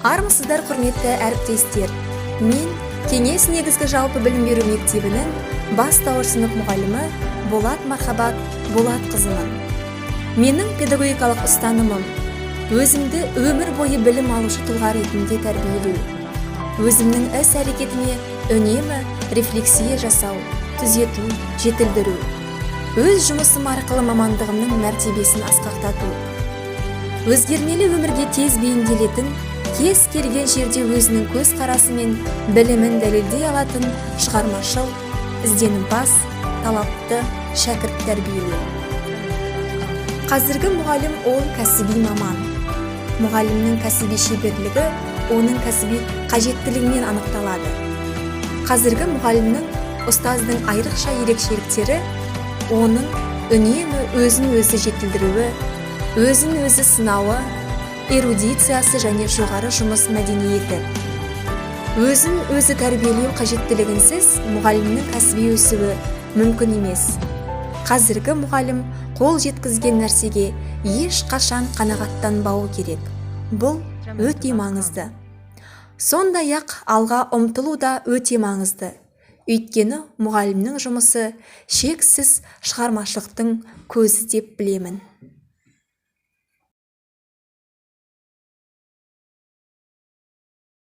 Армысыздар, құрметті әріптестер. Мен Кеңес негізгі жалпы білім беру мектебінің бастауыш сынып мұғалімі Болат Мархабат Болатқызымын. Менің педагогикалық ұстанымым өзімді өмір бойы білім алушы тұлға ретінде тәрбиелеу. Өзімнің іс-әрекетіме үнемі рефлексия жасау, түзету, жетілдіру. Өз жұмысым арқылы мамандығымның мәртебесін асқақтату. Өзгермелі өмірге тез бейімделетін, кез келген жерде өзінің көз қарасы мен білімін дәлелдей алатын шығармашыл, ізденімпаз, талапты шәкірт тәрбиелеу. Қазіргі мұғалім ол кәсіби маман. Мұғалімнің кәсіби шеберлігі оның кәсіби қажеттілігінен анықталады. Қазіргі мұғалімнің ұстаздың айрықша ерекшеліктері оның үнемі өзін-өзі жетілдіруі, өзін-өзі сынауы, эрудициясы және жоғары жұмыс мәдениеті. Өзін-өзі тәрбиелеу қажеттілігінсіз мұғалімнің кәсіби өсуі мүмкін емес. Қазіргі мұғалім қол жеткізген нәрсеге ешқашан қанағаттанбауы керек. Бұл өте маңызды. Сондай-ақ алға ұмтылу да өте маңызды. Өйткені мұғалімнің жұмысы шексіз шығармашылықтың көзі деп білемін.